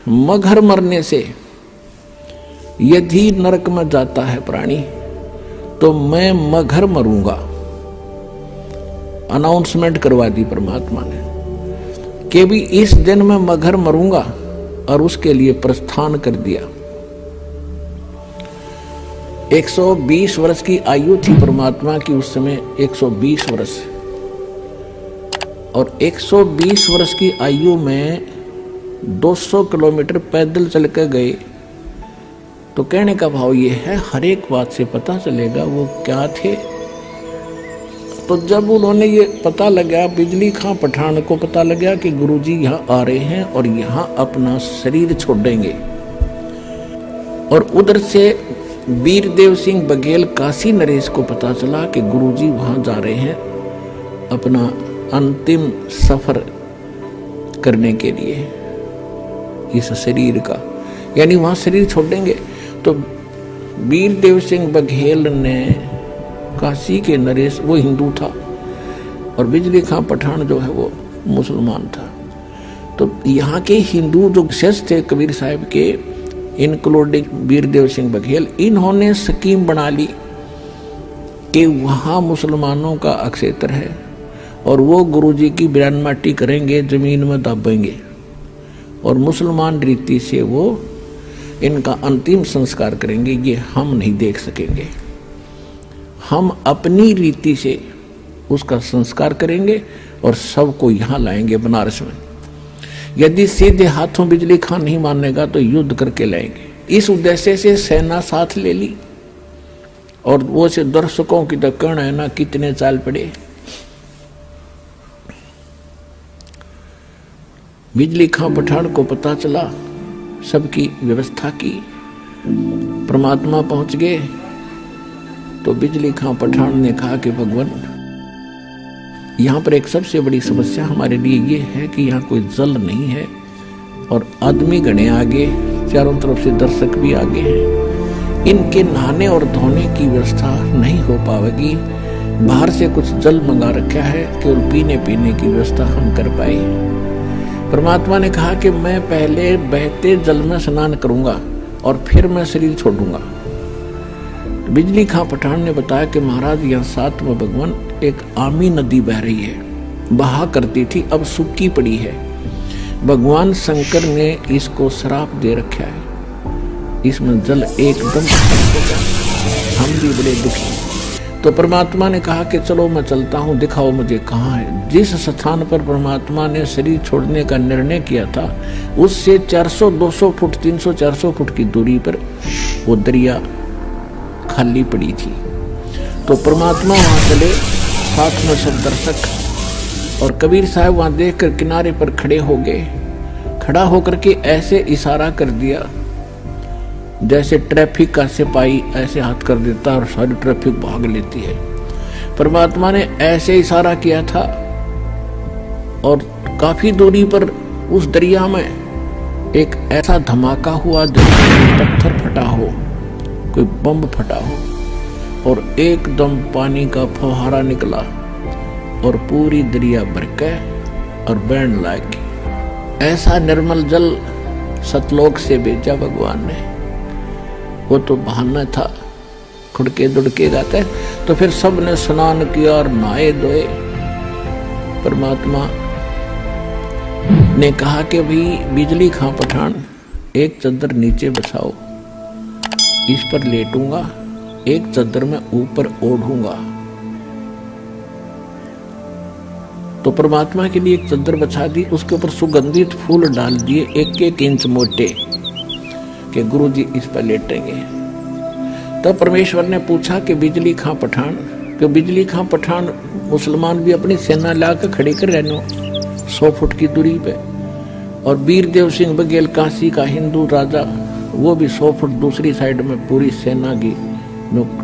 मगर मरने से यदि नरक में जाता है प्राणी तो मैं मगर मरूंगा। अनाउंसमेंट करवा दी परमात्मा ने कि भी इस दिन मैं मगर मरूंगा, और उसके लिए प्रस्थान कर दिया। 120 वर्ष की आयु थी परमात्मा की उस समय, 120 वर्ष। और 120 वर्ष की आयु में 200 किलोमीटर पैदल चल कर गए। तो कहने का भाव ये है, हर एक बात से पता चलेगा वो क्या थे। तो जब उन्होंने ये पता लगा, बिजली खां पठान को पता लगा कि गुरुजी यहाँ आ रहे हैं और यहाँ अपना शरीर छोड़ेंगे, और उधर से वीरदेव सिंह बघेल काशी नरेश को पता चला कि गुरुजी वहां जा रहे हैं अपना अंतिम सफर करने के लिए इस शरीर का, यानी वहां शरीर छोड़ेंगे। तो वीरदेव सिंह बघेल ने काशी के नरेश, वो हिंदू था, और बिजली खां पठान जो है वो मुसलमान था। तो यहाँ के हिंदू जो शख्स थे कबीर साहब के, इंक्लूडिंग वीरदेव सिंह बघेल, इन्होंने स्कीम बना ली कि वहाँ मुसलमानों का अक्षेत्र है और वो गुरुजी की बिरान माटी करेंगे, जमीन में दबेंगे, और मुसलमान रीति से वो इनका अंतिम संस्कार करेंगे। ये हम नहीं देख सकेंगे, हम अपनी रीति से उसका संस्कार करेंगे और सबको यहाँ लाएंगे बनारस में। यदि सीधे हाथों बिजली खां नहीं मानेगा तो युद्ध करके लाएंगे। इस उद्देश्य से सेना साथ ले ली, और वो से दर्शकों की तो कहना है ना कितने चाल पड़े। बिजली खां पठान को पता चला, सबकी व्यवस्था की, परमात्मा पहुंच गए। तो बिजली खां पठान ने कहा कि भगवान, यहाँ पर एक सबसे बड़ी समस्या हमारे लिए ये है कि यहाँ कोई जल नहीं है, और आदमी गणे आगे, चारों तरफ से दर्शक भी आगे हैं, इनके नहाने और धोने की व्यवस्था नहीं हो पाएगी। बाहर से कुछ जल मंगा रखा है, केवल पीने की व्यवस्था हम कर पाए। परमात्मा ने कहा कि मैं पहले बहते जल में स्नान करूंगा और फिर मैं शरीर छोड़ूंगा। बिजली खां पठान ने बताया कि महाराज, यहाँ साथ में भगवान एक आमी नदी बह रही है, बहा करती थी, अब सूखी पड़ी है। भगवान शंकर ने इसको श्राप दे रखा है, इसमें जल एकदम खत्म हो गया। हम भी बड़े दुखी। तो परमात्मा ने कहा कि चलो मैं चलता हूँ, दिखाओ मुझे कहाँ है। जिस स्थान पर परमात्मा ने शरीर छोड़ने का निर्णय किया था, उससे 400-200 फुट, 300-400 फुट की दूरी पर वो दरिया खाली पड़ी थी। तो परमात्मा वहां चले, साथ में सब दर्शक, और कबीर साहब वहां देखकर किनारे पर खड़े हो गए। खड़ा होकर के ऐसे इशारा कर दिया जैसे ट्रैफिक का सिपाही ऐसे हाथ कर देता और सारी ट्रैफिक भाग लेती है। परमात्मा ने ऐसे इशारा किया था, और काफी दूरी पर उस दरिया में एक ऐसा धमाका हुआ जैसे पत्थर फटा हो, कोई बम फटा हो, और एकदम पानी का फुहारा निकला और पूरी दरिया भर के और बहने लगी। ऐसा निर्मल जल सतलोक से भेजा भगवान ने। वो तो बहाना था, खुड़के दुड़के जाते। तो फिर सब ने स्नान किया और नहाए धोए। परमात्मा ने कहा कि भाई बिजली खां पठान, एक चादर नीचे बिछाओ, इस पर लेटूंगा, एक चादर में ऊपर ओढ़ूंगा। तो परमात्मा के लिए एक चादर बिछा दी, उसके ऊपर सुगंधित फूल डाल दिए 1-1 इंच मोटे, कि गुरुजी इस पर लेटेंगे। तब परमेश्वर ने पूछा कि बिजली खां पठान, कि बिजली खां पठान मुसलमान भी अपनी सेना लाकर खड़ी कर रहने 100 फुट की दूरी पे, और वीरदेव सिंह बघेल काशी का हिंदू राजा, वो भी 100 फुट दूसरी साइड में पूरी सेना की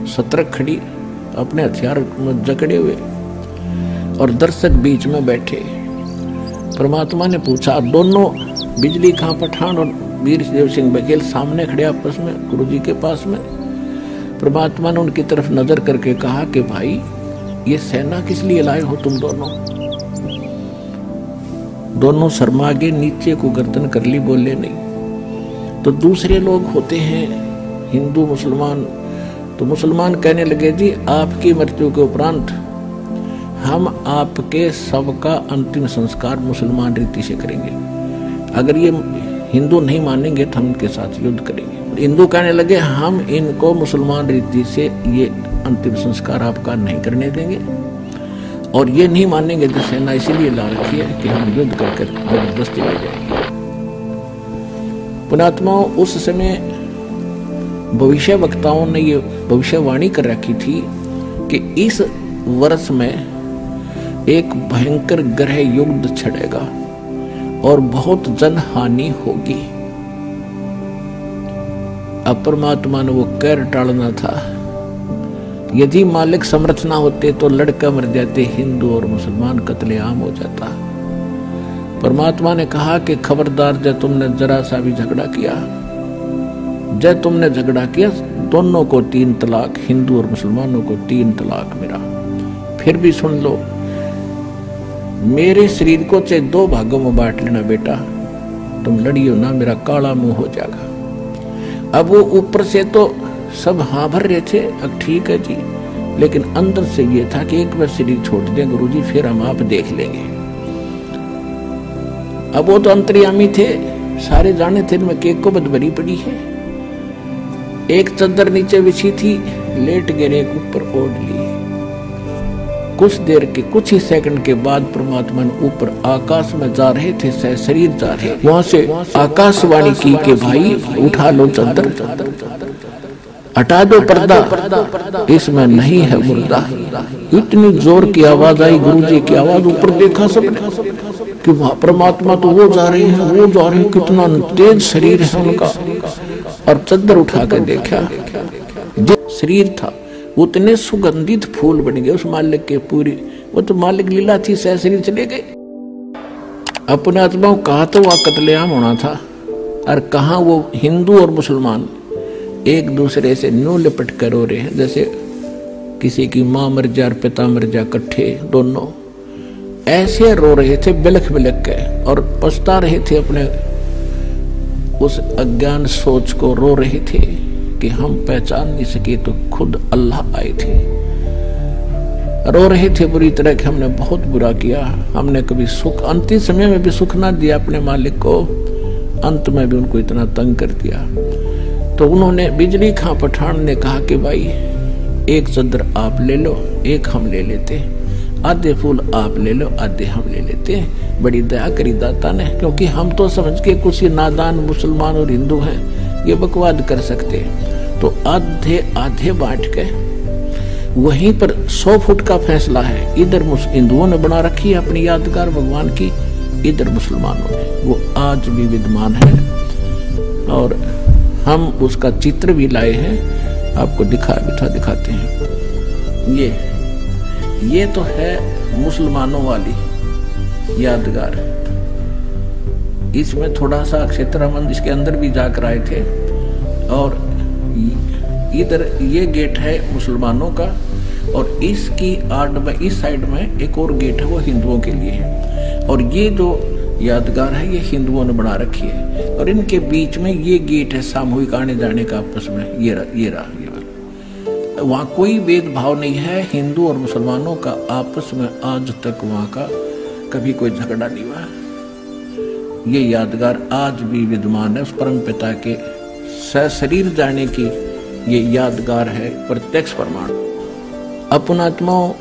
सतर्क खड़ी, अपने हथियार में जकड़े हुए, और दर्शक बीच में बैठे। परमात्मा ने पूछा, दोनों बिजली खां पठान और वीरदेव सिंह बघेल सामने खड़े आपस में गुरुजी के पास में। परमात्मा ने उनकी तरफ नजर करके कहा कि भाई, ये सेना किस लिए लाए हो तुम दोनों? दोनों शर्मा के नीचे को गर्दन कर ली, बोले नहीं। तो दूसरे लोग होते हैं हिंदू मुसलमान, तो मुसलमान कहने लगे जी आपकी मृत्यु के उपरांत हम आपके शव का अंतिम संस्कार मुसलमान रीति से करेंगे, अगर ये हिंदू नहीं मानेंगे तो हम इनके साथ युद्ध करेंगे। हिंदू कहने लगे हम इनको मुसलमान रीति से ये अंतिम संस्कार आपका नहीं करने देंगे, और ये नहीं मानेंगे तो सेना इसीलिए ला रखी है कि हम युद्ध करके जबरदस्ती ले जाएंगे। पुण्यात्माओं, उस समय भविष्य वक्ताओं ने ये भविष्यवाणी कर रखी थी कि इस वर्ष में एक भयंकर ग्रह युद्ध छिड़ेगा और बहुत जनहानि होगी। अब परमात्मा ने वो कहर टालना था। यदि मालिक समर्थ ना होते तो लड़का मर जाते, हिंदू और मुसलमान कत्लेआम हो जाता। परमात्मा ने कहा कि खबरदार जब तुमने जरा सा भी झगड़ा किया, जब तुमने झगड़ा किया दोनों को 3 तलाक, हिंदू और मुसलमानों को 3 तलाक मेरा। फिर भी सुन लो, मेरे शरीर को चाहे 2 भागों में बांट लेना बेटा, तुम लड़ियो ना, मेरा काला मुंह हो जाएगा। अब वो ऊपर से तो सब हाँ भर रहे थे, अब ठीक है जी, लेकिन अंदर से ये था कि एक बार शरीर छोड़ दें गुरुजी, फिर हम आप देख लेंगे। अब वो तो अंतर्यामी थे, सारे जाने थे इनमें केक को बद भरी पड़ी है। एक चद्दर नीचे बिछी थी, लेट गए, एक ऊपर ओढ़ ली। कुछ देर के, कुछ ही सेकंड के बाद परमात्मा ने ऊपर आकाश में जा रहे थे, शरीर जा रहे, वहां से आकाशवाणी की कि भाई उठा लो चद्दर, हटा दो पर्दा, इसमें नहीं है मुर्दा। इतनी जोर की आवाज आई, गुरुजी की आवाज, ऊपर देखा सबने कि परमात्मा तो वो जा रहे हैं, वो जा रहे हैं, कितना तेज शरीर है उनका। और चद्दर उठा कर देखा, जो शरीर था उतने सुगंधित फूल बन गए उस मालिक के पूरी, वो तो मालिक लीला थी, सह शरीर चले गए। अपने आत्माओं कहा तो वह कत्लेआम होना था, और कहा वो हिंदू और मुसलमान एक दूसरे से न्यू लिपट कर रो रहे हैं, जैसे किसी की माँ मर जा और पिता मर जा, इकट्ठे दोनों ऐसे रो रहे थे बिलख बिलख के, और पछता रहे थे अपने उस अज्ञान सोच को, रो रहे थे कि हम पहचान नहीं सके तो खुद अल्लाह आए थे। रो रहे थे बुरी तरह कि हमने बहुत बुरा किया, हमने कभी सुख, अंतिम समय में भी सुख ना दिया अपने मालिक को, अंत में भी उनको इतना तंग कर दिया। तो उन्होंने, बिजली खां पठान ने कहा कि भाई एक चद्दर आप ले लो, एक हम ले लेते, आधे फूल आप ले लो, आधे हम ले लेते। बड़ी दया करी दाता ने, क्योंकि हम तो समझ के कुछ नादान मुसलमान और हिंदू हैं, ये बकवाद कर सकते। तो आधे आधे बांट के, वहीं पर 100 फुट का फैसला है। इधर हिंदुओं ने बना रखी है अपनी यादगार भगवान की, इधर मुसलमानों ने, वो आज भी विद्यमान है, और हम उसका चित्र भी लाए हैं, आपको दिखाते हैं। ये तो है मुसलमानों वाली यादगार। इसमें थोड़ा सा क्षेत्र हम इसके अंदर भी जाकर आए थे, और इधर ये गेट है मुसलमानों का, और इसकी आड़ में, इस साइड में एक और गेट है, वो हिंदुओं के लिए है। और ये जो यादगार है ये हिंदुओं ने बना रखी है, और इनके बीच में ये गेट है सामूहिक आने जाने का आपस में। ये रहा वहाँ कोई भेदभाव नहीं है, हिंदू और मुसलमानों का आपस में आज तक वहाँ का कभी कोई झगड़ा नहीं हुआ। ये यादगार आज भी विद्यमान है, उस परम पिता के सशरीर जाने की ये यादगार है, प्रत्यक्ष प्रमाण। अपनात्माओं,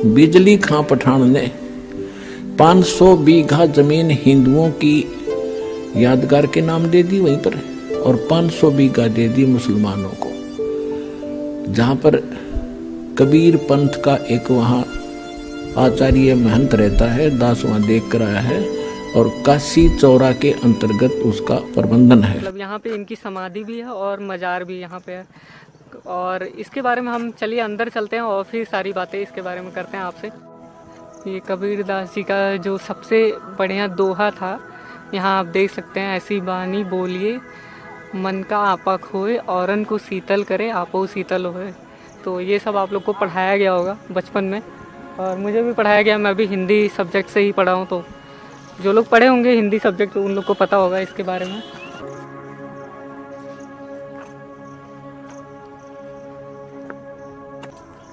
बिजली खां पठान ने 500 बीघा जमीन हिंदुओं की यादगार के नाम दे दी वहीं पर, और 500 बीघा दे दी मुसलमानों को। जहां पर कबीर पंथ का एक वहां आचार्य महंत रहता है, दास वहां देख कर आया है, और काशी चौरा के अंतर्गत उसका प्रबंधन है। मतलब यहाँ पे इनकी समाधि भी है और मजार भी यहाँ पे है, और इसके बारे में हम चलिए अंदर चलते हैं और फिर सारी बातें इसके बारे में करते हैं आपसे। ये कबीरदास जी का जो सबसे बढ़िया दोहा था, यहाँ आप देख सकते हैं, ऐसी बानी बोलिए मन का आपा खोए, औरन को शीतल करे आपो शीतल होए। तो ये सब आप लोग को पढ़ाया गया होगा बचपन में, और मुझे भी पढ़ाया गया, मैं भी हिंदी सब्जेक्ट से ही पढ़ा हूँ, तो जो लोग पढ़े होंगे हिंदी सब्जेक्ट उन लोग को पता होगा इसके बारे में।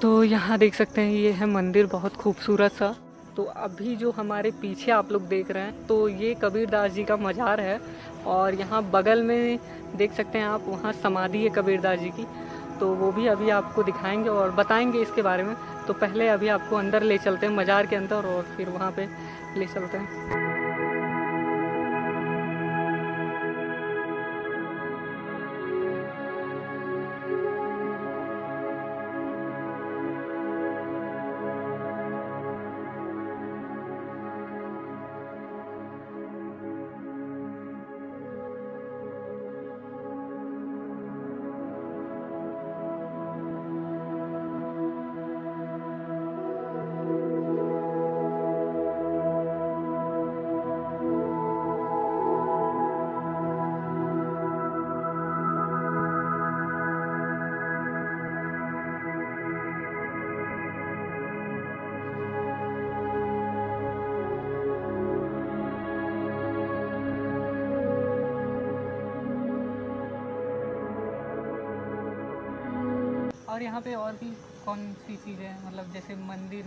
तो यहाँ देख सकते हैं ये है मंदिर, बहुत खूबसूरत सा। तो अभी जो हमारे पीछे आप लोग देख रहे हैं तो ये कबीरदास जी का मज़ार है, और यहाँ बगल में देख सकते हैं आप, वहाँ समाधि है कबीरदास जी की। तो वो भी अभी आपको दिखाएंगे और बताएंगे इसके बारे में। तो पहले अभी आपको अंदर ले चलते हैं, मज़ार के अंदर, और फिर वहाँ पे ले चलते हैं। और यहाँ पे और भी कौन सी चीज़ें हैं, मतलब जैसे मंदिर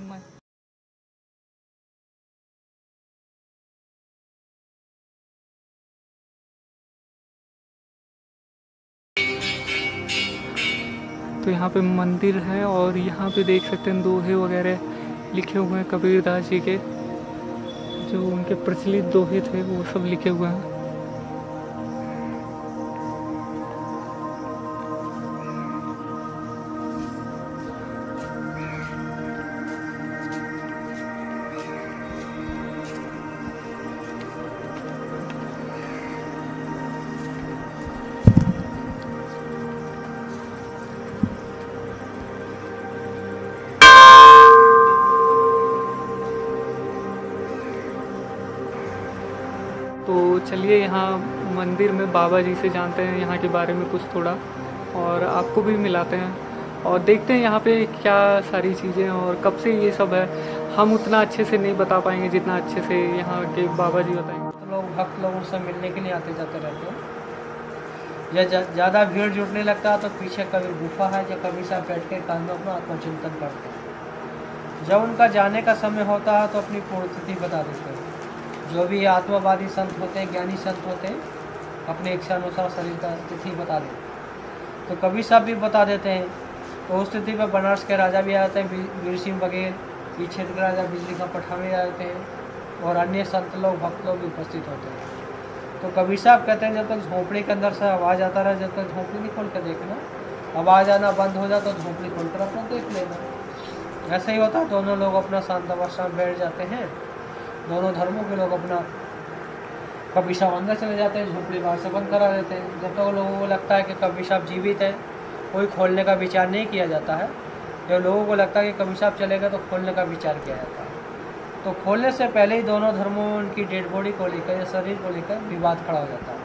तो यहाँ पे मंदिर है, और यहाँ पे देख सकते हैं दोहे वगैरह लिखे हुए हैं कबीरदास जी के, जो उनके प्रचलित दोहे थे वो सब लिखे हुए हैं। तो चलिए यहाँ मंदिर में बाबा जी से जानते हैं यहाँ के बारे में कुछ थोड़ा, और आपको भी मिलाते हैं और देखते हैं यहाँ पे क्या सारी चीज़ें और कब से ये सब है। हम उतना अच्छे से नहीं बता पाएंगे जितना अच्छे से यहाँ के बाबा जी बताएंगे। तो लोग भक्त लोग उनसे मिलने के लिए आते जाते रहते हैं। या ज़्यादा भीड़ जुटने लगता है तो पीछे कभी गुफा है, जो कभी साहब बैठ के कान में अपना आत्मचिंतन करते हैं। जब उनका जाने का समय होता है तो अपनी पूर्ण तिथि बता देते हैं। जो भी आत्मवादी संत होते हैं, ज्ञानी संत होते हैं, अपने इच्छा अनुसार शरीर का तिथि बता देते हैं। तो कभी साहब भी बता देते हैं। तो उस तिथि पर बनारस के राजा भी आते हैं, वीर सिंह बघेल, ये क्षेत्र के राजा बिजली खां पठावे आते हैं, और अन्य संत लोग भक्त लोग भी उपस्थित होते हैं। तो कबीर साहब कहते हैं जब तक झोंपड़ी के अंदर से आवाज़ आता रहा, जब तक झोंपड़ी नहीं खोल कर देखना, आवाज़ आना बंद हो जाए तो झोंपड़ी खोल कर अपना देख लेना। ऐसा ही होता है, दोनों लोग अपना शांत अवस्था में बैठ जाते हैं। दोनों धर्मों के लोग अपना कबीर साहब अंदर चले जाते हैं, झोंपड़ी बाहर से बंद करा देते हैं। जब तक लोगों को लगता है कि कबीर साहब जीवित है, कोई खोलने का विचार नहीं किया जाता है। जब लोगों को लगता है कि कबीर साहब चलेगा तो खोलने का विचार किया जाता है। तो खोलने से पहले ही दोनों धर्मों में उनकी डेड बॉडी को लेकर या शरीर को लेकर विवाद खड़ा हो जाता है।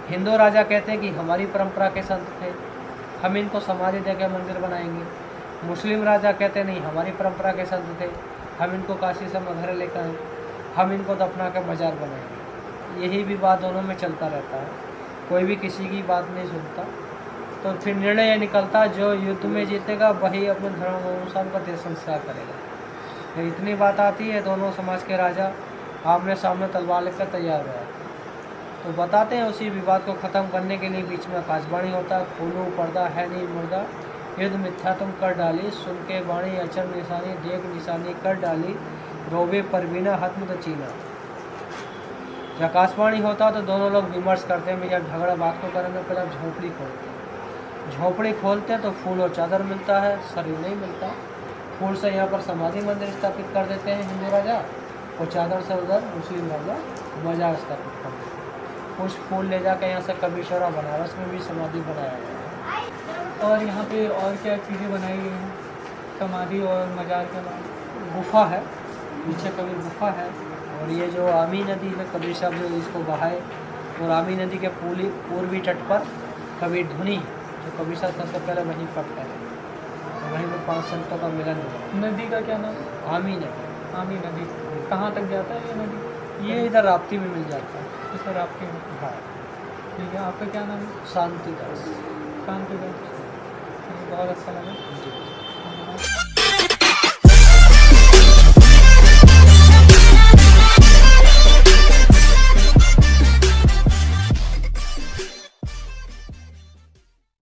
हिंदू राजा कहते हैं कि हमारी परंपरा के संत थे, हम इनको समाधि देकर मंदिर बनाएंगे। मुस्लिम राजा कहते नहीं, हमारी परंपरा के संत थे, हम इनको काशी से मगहरे लेकर आए, हम इनको दफना कर मजार बनाएंगे। यही विवाद दोनों में चलता रहता है, कोई भी किसी की बात नहीं सुनता। तो फिर निर्णय यह निकलता, जो युद्ध में जीतेगा वही अपने धर्म अनुसार का देश संस्कार करेगा। तो इतनी बात आती है, दोनों समाज के राजा आमने सामने तलवार लेकर तैयार हुआ। तो बताते हैं उसी विवाद को ख़त्म करने के लिए बीच में आकाशवाणी होता है, खोलो पर्दा है नहीं मुर्दा, युद्ध मिथ्या तुम कर डाली, सुन के वाणी अचर निशानी, देख निशानी कर डाली, रोबे परवीना हत्म तो चीना। जब आकाशवाणी होता तो दोनों लोग विमर्श करते हैं, भैया झगड़ा बात को करेंगे, पहले आप झोंपड़ी खोलते हैं। झोंपड़ी खोलते हैं तो फूल और चादर मिलता है, शरीर नहीं मिलता। फूल से यहाँ पर समाधि मंदिर स्थापित कर देते हैं हिंदू राजा, और चादर से उधर मुस्लिम राजा मजार स्थापित कर देते हैं। कुछ फूल ले जाकर यहाँ से कबीरशरा बनारस में भी समाधि बनाया गया है। और यहाँ पे और क्या चीज़ें बनाई गई हैं समाधि और मजार के बाद? गुफा है, पीछे कबीर गुफा है, और ये जो आमी नदी है कबीर साहब जो इसको बहाए, और आमी नदी के पूर्वी तट पर कबीर धुनी, जो कबीर साहब सबसे पहले वहीं पड़ता है, और वहीं पर 5 संतों का मिलन हुआ। नदी का क्या नाम? आमी नदी। आमी नदी कहाँ तक जाता है ये नदी? ये इधर राप्ती में मिल जाता है। तो सर आपके? हाँ। ठीक है, आपका क्या नाम है? शांति दास। शांति दास। बहुत अच्छा लगा। जी।